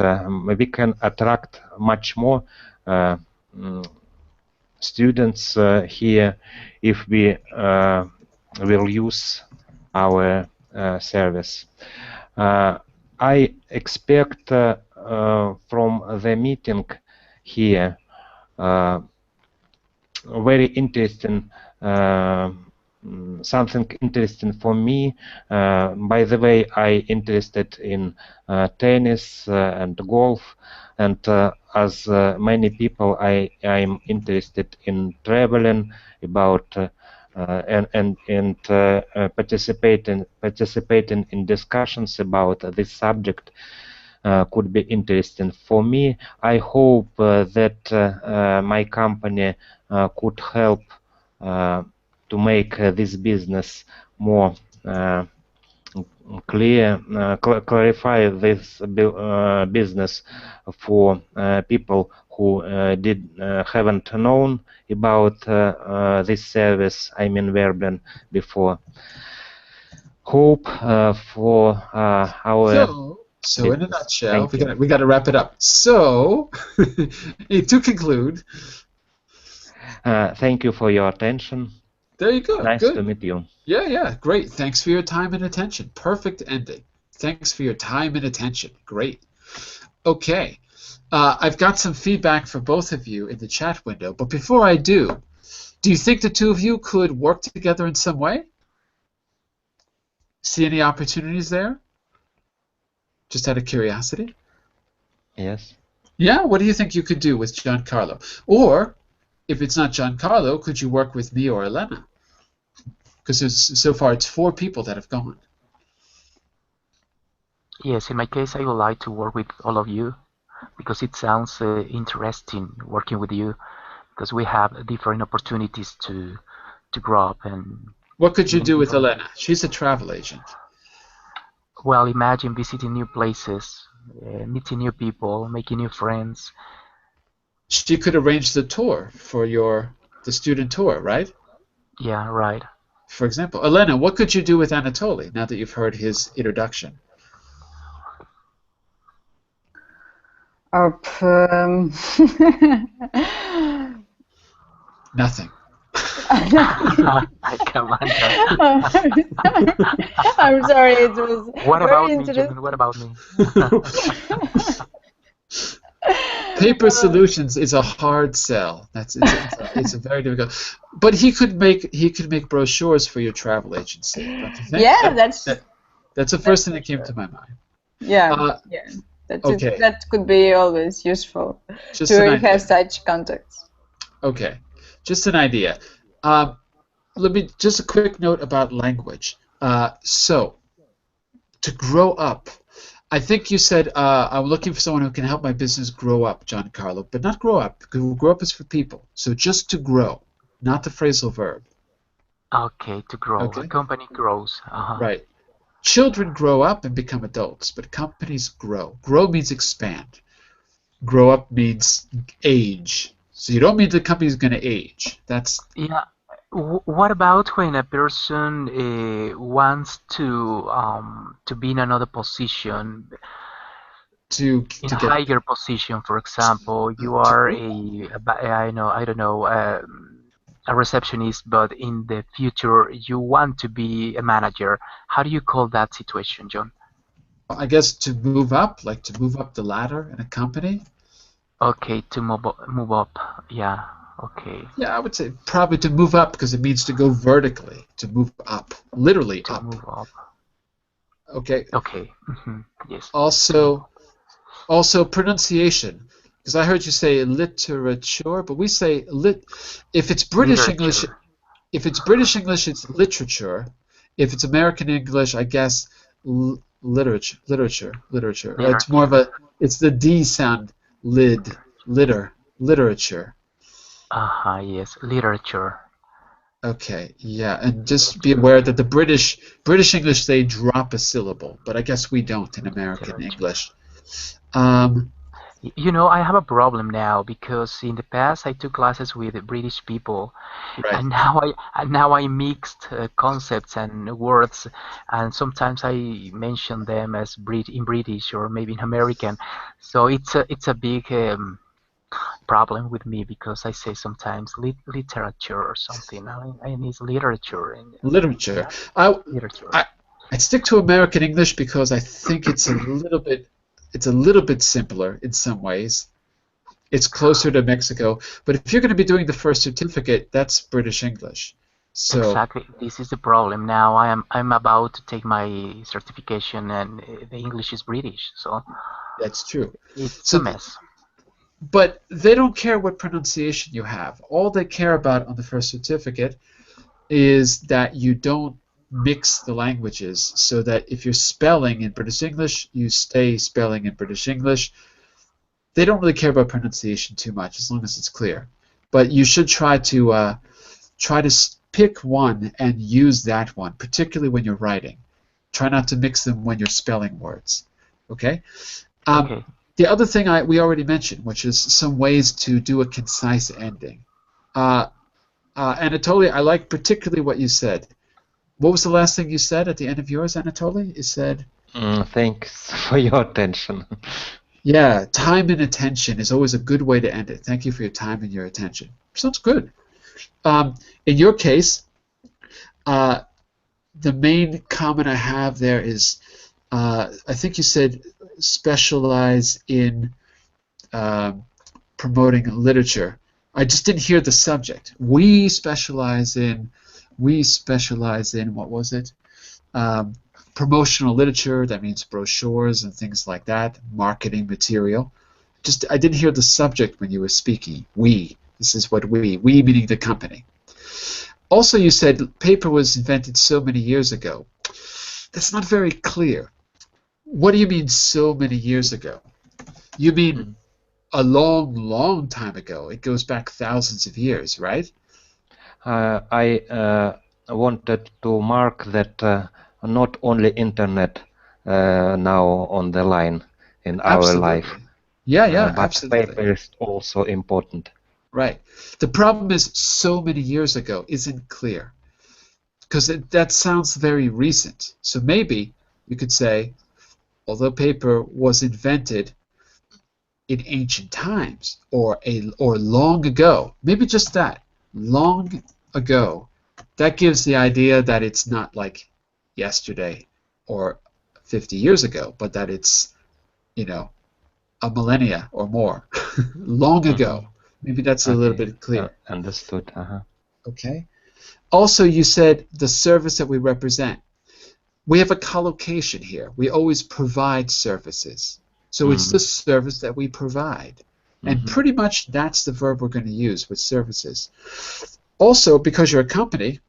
S5: we can attract much more students here if we will use our service. I expect from the meeting here very interesting, something interesting for me. By the way, I interested in tennis and golf, and as many people, I'm interested in traveling about and participating in discussions about this subject. Could be interesting for me. I hope that my company could help to make this business more clear, clarify this business for people who haven't known about this service, I mean Verben, before. Hope for our.
S1: So in a nutshell, we got to wrap it up. So, to conclude,
S5: thank you for your attention.
S1: There you go.
S5: Nice
S1: Good.
S5: to meet you.
S1: Yeah, great. Thanks for your time and attention. Perfect ending. Thanks for your time and attention. Great. Okay. I've got some feedback for both of you in the chat window, but before I do you think the two of you could work together in some way? See any opportunities there? Just out of curiosity?
S5: Yes.
S1: Yeah? What do you think you could do with Giancarlo? Or, if it's not Giancarlo, could you work with me or Elena? Because so far it's 4 people that have gone.
S3: Yes, in my case, I would like to work with all of you because it sounds interesting working with you because we have different opportunities to grow up. And
S1: what could you do with Elena? She's a travel agent.
S3: Well, imagine visiting new places, meeting new people, making new friends.
S1: She could arrange the tour for the student tour, right?
S3: Yeah, right.
S1: For example, Elena, what could you do with Anatoly now that you've heard his introduction? Nothing.
S3: Come on.
S4: I'm sorry, it was
S3: What about me, Jim? What about me?
S1: Paper solutions is a hard sell. It's a very difficult. But he could make brochures for your travel agency. Don't you think?
S4: Yeah, that's
S1: the first thing that came to my mind.
S4: Yeah,
S1: okay.
S4: That could be always useful
S1: Just
S4: to have such contacts.
S1: Okay, just an idea. Let me just a quick note about language. So, to grow up. I think you said I'm looking for someone who can help my business grow up, Giancarlo, but not grow up. Grow up is for people. So just to grow, not the phrasal verb.
S3: Okay, to grow. Okay. A company grows.
S1: Right. Children grow up and become adults, but companies grow. Grow means expand. Grow up means age. So you don't mean the company is going to age. That's
S3: yeah. What about when a person wants to be in another position,
S1: in
S3: a higher position? For example, you are a receptionist, but in the future you want to be a manager. How do you call that situation, John?
S1: I guess to move up, like to move up the ladder in a company.
S3: Okay, to move up. Yeah. Okay.
S1: Yeah, I would say probably to move up because it means to go vertically, to move up, literally
S3: to
S1: up.
S3: Move up.
S1: Okay.
S3: Okay. Yes.
S1: Also pronunciation, because I heard you say literature, but we say lit. If it's British English, it's literature. If it's American English, I guess literature. It's more of it's the D sound. Literature.
S3: Yes, literature.
S1: Okay, yeah, and just be aware that the British English, they drop a syllable, but I guess we don't in American English.
S3: You know, I have a problem now because in the past I took classes with British people,
S1: right.
S3: and now I mixed concepts and words, and sometimes I mention them as in British or maybe in American. So it's a big problem with me because I say sometimes literature or something. I need literature.
S1: Literature.
S3: Literature.
S1: I'd stick to American English because I think it's a little bit simpler in some ways. It's closer to Mexico, but if you're going to be doing the first certificate, that's British English. So
S3: Exactly. This is the problem. Now I'm about to take my certification, and the English is British, so
S1: that's true.
S3: it's
S1: So
S3: a mess.
S1: But they don't care what pronunciation you have. All they care about on the first certificate is that you don't mix the languages, so that if you're spelling in British English, you stay spelling in British English. They don't really care about pronunciation too much, as long as it's clear. But you should try to pick one and use that one, particularly when you're writing. Try not to mix them when you're spelling words. Okay?
S3: Okay.
S1: The other thing we already mentioned, which is some ways to do a concise ending. Anatoly, I like particularly what you said. What was the last thing you said at the end of yours, Anatoly? You said...
S5: Thanks for your attention.
S1: Yeah, time and attention is always a good way to end it. Thank you for your time and your attention. Sounds good. In your case, the main comment I have there is, I think you said specialize in promoting literature. I just didn't hear the subject. We specialize in, what was it? Promotional literature, that means brochures and things like that, marketing material. I didn't hear the subject when you were speaking. We. This is what we meaning the company. Also, you said paper was invented so many years ago. That's not very clear. What do you mean so many years ago? You mean a long, long time ago. It goes back thousands of years, right?
S5: I wanted to mark that not only internet now on the line in our life.
S1: Yeah,
S5: but
S1: absolutely.
S5: Paper is also important.
S1: Right. The problem is so many years ago isn't clear, because that sounds very recent. So maybe you could say, although paper was invented in ancient times or long ago, maybe just that, long ago, that gives the idea that it's not like yesterday or 50 years ago, but that it's, a millennia or more, long ago. Maybe that's a little bit clear.
S5: Understood.
S1: Okay. Also, you said the service that we represent. We have a collocation here. We always provide services. So it's the service that we provide. And pretty much that's the verb we're going to use with services. Also, because you're a company,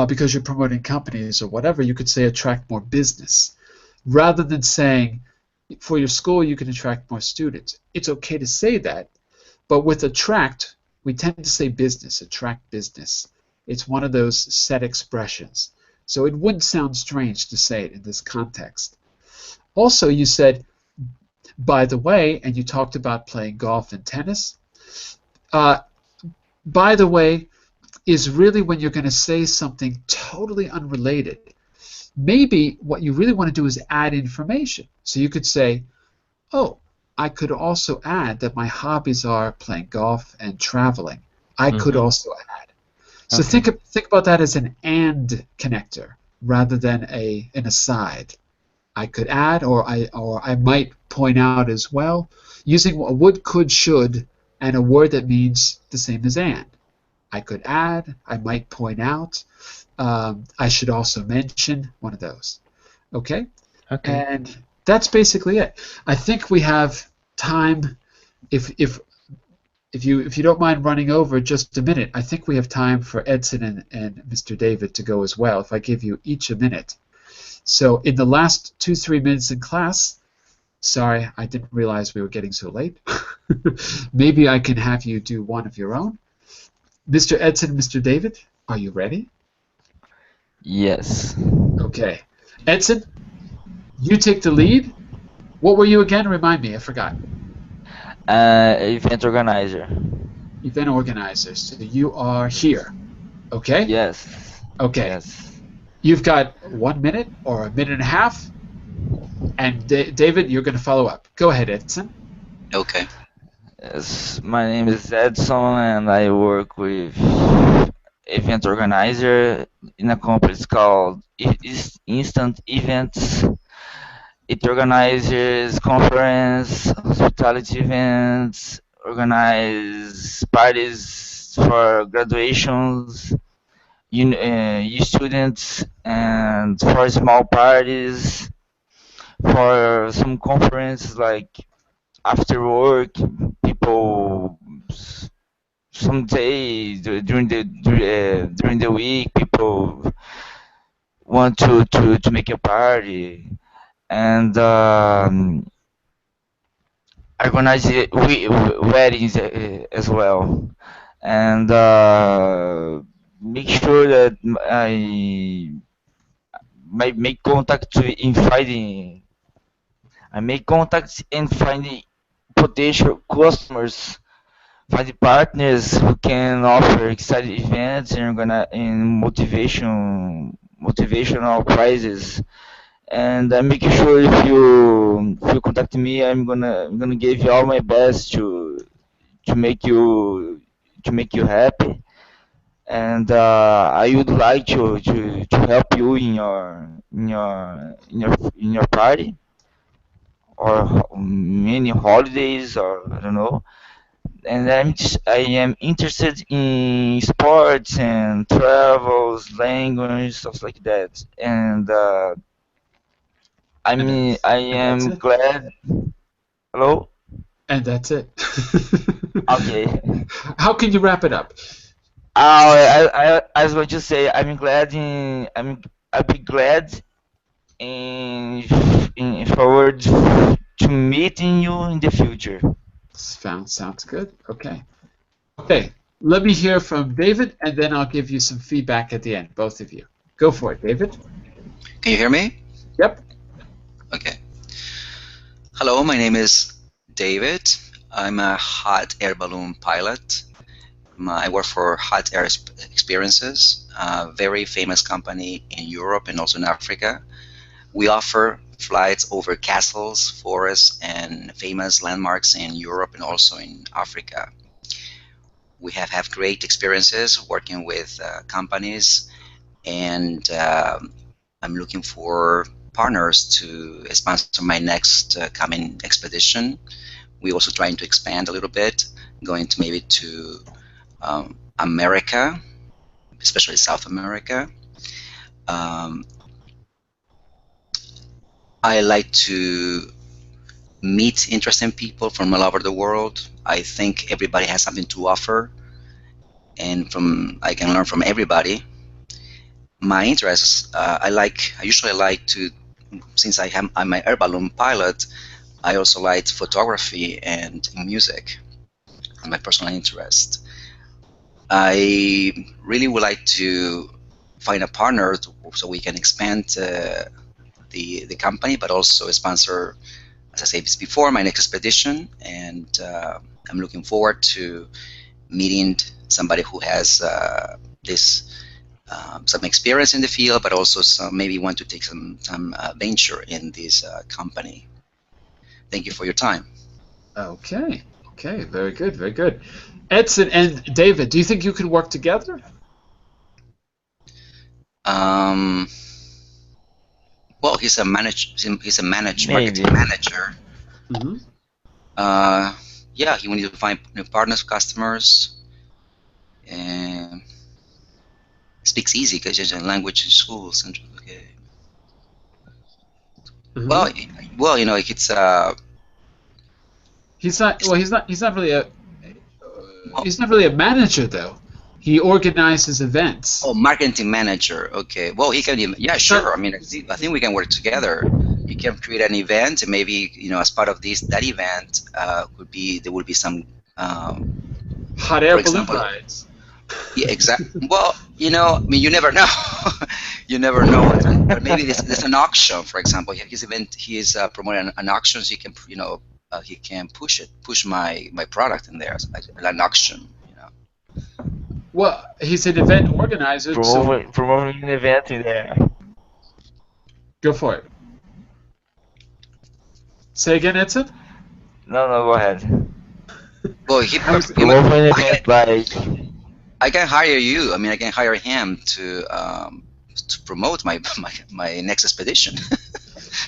S1: because you're promoting companies or whatever, you could say attract more business. Rather than saying, for your school, you can attract more students. It's okay to say that, but with attract, we tend to say business, attract business. It's one of those set expressions. So it wouldn't sound strange to say it in this context. Also, you said, by the way, and you talked about playing golf and tennis. By the way is really when you're going to say something totally unrelated. Maybe what you really want to do is add information. So you could say, oh, I could also add that my hobbies are playing golf and traveling. I could also add. So think about that as an and connector rather than an aside. I could add, or I might point out as well, using a would, could, should, and a word that means the same as and. I could add, I might point out, I should also mention, one of those. Okay?
S5: Okay.
S1: And that's basically it. I think we have time, if you don't mind running over just a minute, I think we have time for Edson and Mr. David to go as well, if I give you each a minute. So in the last 2-3 minutes in class, sorry, I didn't realize we were getting so late. Maybe I can have you do one of your own. Mr. Edson, Mr. David, are you ready?
S2: Yes.
S1: Okay. Edson, you take the lead. What were you again? Remind me, I forgot.
S2: Event organizer.
S1: Event organizer. So you are here. Okay?
S2: Yes.
S1: Okay.
S2: Yes.
S1: You've got 1 minute or a minute and a half. And David, you're going to follow up. Go ahead, Edson.
S6: Okay.
S2: Yes. My name is Edson, and I work with event organizer in a company. It's called Instant Events. It organizes conference, hospitality events, organize parties for graduations, students, and for small parties, for some conferences like after work, people some day during the week, people want to make a party and organize weddings as well, and make sure that I make contact in finding I make contacts and finding potential customers, find partners who can offer exciting events and motivational prizes. And I'm making sure if you contact me, I'm gonna give you all my best to make you to make you happy. And I would like to help you in your party or many holidays or I don't know. And I am interested in sports and travels, language, stuff like that. And I am
S1: it.
S2: glad. Hello.
S1: And that's it.
S2: Okay.
S1: How can you wrap it up?
S2: I was going to say I'll be glad in forward to meeting you in the future.
S1: Sounds good. Okay. Okay. Let me hear from David, and then I'll give you some feedback at the end, both of you. Go for it, David.
S6: Can you hear me?
S1: Yep.
S6: Okay. Hello, my name is David. I'm a hot air balloon pilot. I work for Hot Air Experiences, a very famous company in Europe and also in Africa. We offer flights over castles, forests, and famous landmarks in Europe and also in Africa. We have had great experiences working with companies, and I'm looking for partners to sponsor my next coming expedition. We're also trying to expand a little bit, going to maybe to America, especially South America. I like to meet interesting people from all over the world. I think everybody has something to offer, and I can learn from everybody. My interests, I usually like to, since I'm an air balloon pilot, I also like photography and music, my personal interest. I really would like to find a partner so we can expand the company, but also sponsor, as I said before, my next expedition. And I'm looking forward to meeting somebody who has some experience in the field, but also maybe want to take some venture in this company. Thank you for your time.
S1: Okay. Okay. Very good. Very good. Edson and David, do you think you could work together?
S6: Well, he's a marketing manager.
S1: Mm-hmm.
S6: Yeah, he wanted to find new partners, customers, and speaks easy because there's a language in schools. And okay.
S1: Mm-hmm.
S6: Well, it's
S1: He's not. Well, he's not really a. He's not really a manager though. He organizes events.
S6: Oh, marketing manager. Okay. Well, he can. Yeah, sure. I mean, I think we can work together. You can create an event, and maybe as part of that event, there will be some.
S1: Hot air balloon rides.
S6: Yeah, exactly. Well, I mean, you never know. You never know. But maybe there's an auction, for example. His event, he is promoting an auction, so he can push my product in there, like an auction.
S1: Well, he's an event organizer.
S2: Promoting an event in there.
S1: Go for it. Say again, Edson?
S2: No, go ahead.
S6: Well,
S2: promoting an event like
S6: I can hire you. I mean, I can hire him to promote my next expedition.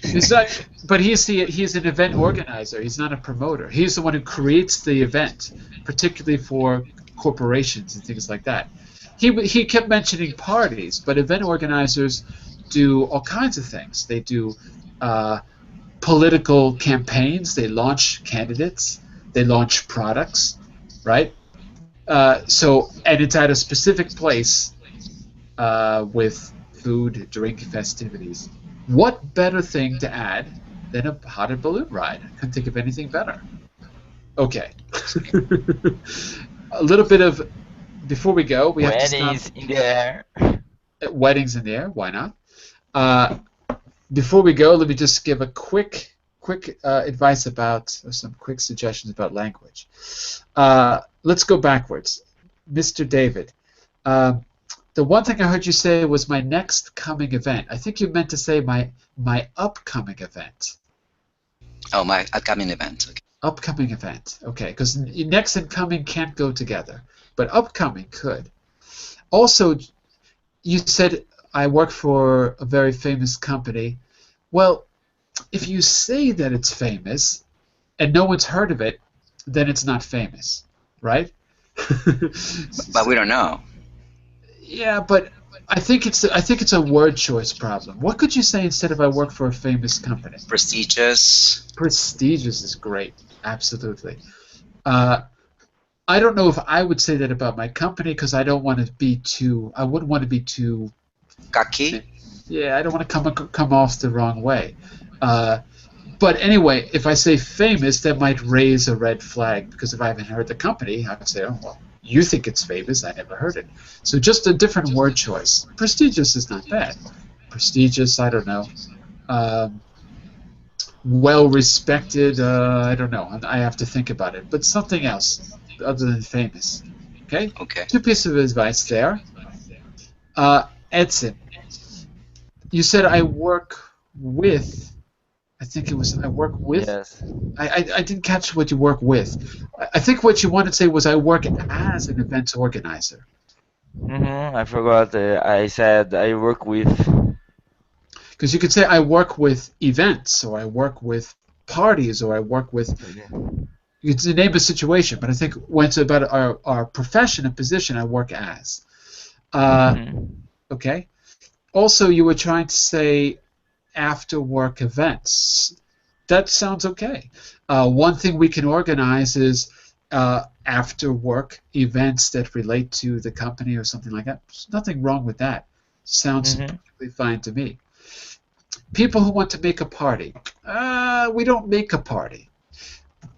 S1: It's not, but he's an event organizer. He's not a promoter. He's the one who creates the event, particularly for corporations and things like that. He kept mentioning parties, but event organizers do all kinds of things. They do political campaigns. They launch candidates. They launch products, right? And it's at a specific place with food, drink, festivities. What better thing to add than a hot air balloon ride? I couldn't think of anything better. Okay. A little bit of, before we go, we have to stop.
S2: Weddings in the air.
S1: Weddings in the air, why not? Before we go, let me just give a quick advice about, or some quick suggestions about language. Let's go backwards. Mr. David, the one thing I heard you say was my next coming event. I think you meant to say my upcoming event.
S6: Oh, my upcoming event. Okay.
S1: Upcoming event. Okay, because next and coming can't go together, but upcoming could. Also, you said I work for a very famous company. Well, if you say that it's famous and no one's heard of it, then it's not famous, right?
S6: But we don't know.
S1: Yeah, but I think it's a word choice problem. What could you say instead of I work for a famous company?
S6: Prestigious.
S1: Prestigious is great. Absolutely. I don't know if I would say that about my company because I don't want to be too. I wouldn't want to be too
S6: cocky.
S1: Yeah, I don't want to come off the wrong way. But anyway, if I say famous, that might raise a red flag because if I haven't heard the company, I would say, oh well, you think it's famous. I never heard it. So just a different word choice. Prestigious is not bad. Prestigious, I don't know. Well respected, I don't know. I have to think about it. But something else other than famous. Okay?
S6: Okay.
S1: Two pieces of advice there. Edson, you said I work with. I think it was I work with.
S2: Yes.
S1: I didn't catch what you work with. I think what you wanted to say was I work as an events organizer.
S2: I forgot. I said I work with.
S1: Because you could say I work with events, or I work with parties, or I work with. You could name a situation, but I think when it's about our profession and position, I work as. Okay. Also, you were trying to say after work events. That sounds okay. One thing we can organize is after work events that relate to the company or something like that. There's nothing wrong with that. Sounds perfectly fine to me. People who want to make a party. We don't make a party.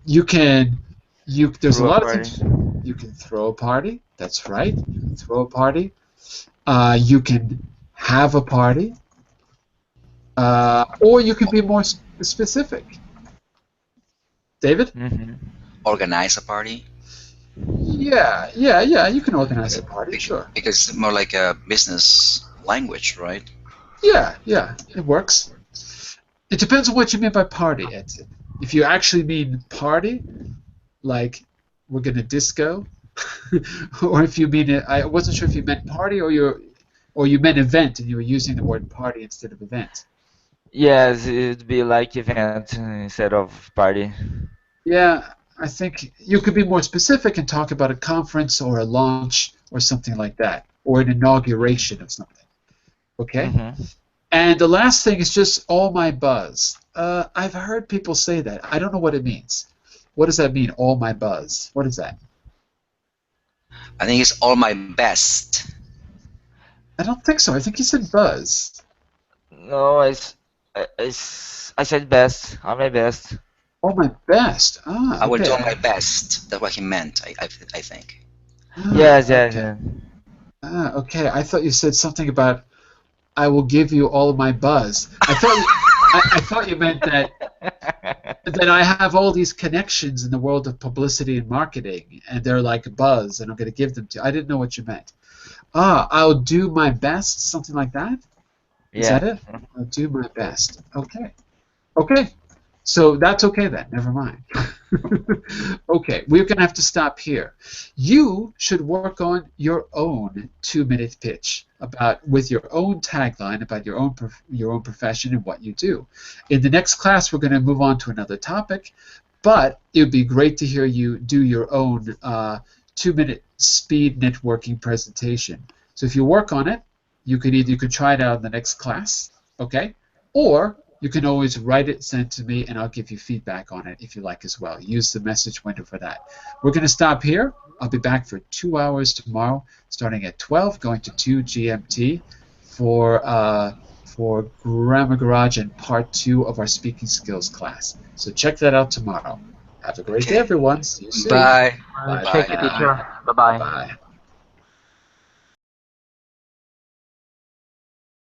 S1: There's a lot of things. You can throw a party. That's right. You can throw a party. You can have a party. Or you can be more specific. David?
S6: Organize a party?
S1: Yeah, you can organize a party, sure.
S6: Because it's more like a business language, right?
S1: Yeah, it works. It depends on what you mean by party, Edson. If you actually mean party, like we're going to disco, or if you mean it, I wasn't sure if you meant party or you meant event and you were using the word party instead of event.
S2: Yes, it'd be like event instead of party.
S1: Yeah, I think you could be more specific and talk about a conference or a launch or something like that, or an inauguration of something. Okay? And the last thing is just all my buzz. I've heard people say that. I don't know what it means. What does that mean, all my buzz? What is that?
S6: I think it's all my best.
S1: I don't think so. I think you said buzz.
S2: No, I said best. All my best.
S1: All my best. Ah, okay.
S6: I will do my best. That's what he meant, I think.
S2: Yes.
S1: Okay. I thought you said something about I will give you all of my buzz. I thought you meant that I have all these connections in the world of publicity and marketing, and they're like buzz, and I'm going to give them to you. I didn't know what you meant. I'll do my best, something like that? Is that it? I'll do my best. Okay. So that's okay then. Never mind. Okay, we're going to have to stop here. You should work on your own 2-minute pitch with your own tagline about your own profession and what you do. In the next class, we're going to move on to another topic, but it would be great to hear you do your own 2-minute speed networking presentation. So if you work on it, you can try it out in the next class, okay? Or you can always write it, send it to me, and I'll give you feedback on it if you like as well. Use the message window for that. We're going to stop here. I'll be back for 2 hours tomorrow, starting at 12, going to 2 GMT for Grammar Garage and part 2 of our speaking skills class. So check that out tomorrow. Have a great day, everyone. See you soon.
S6: Bye.
S1: Bye.
S3: Thank you, teacher. Bye-bye.
S1: Bye.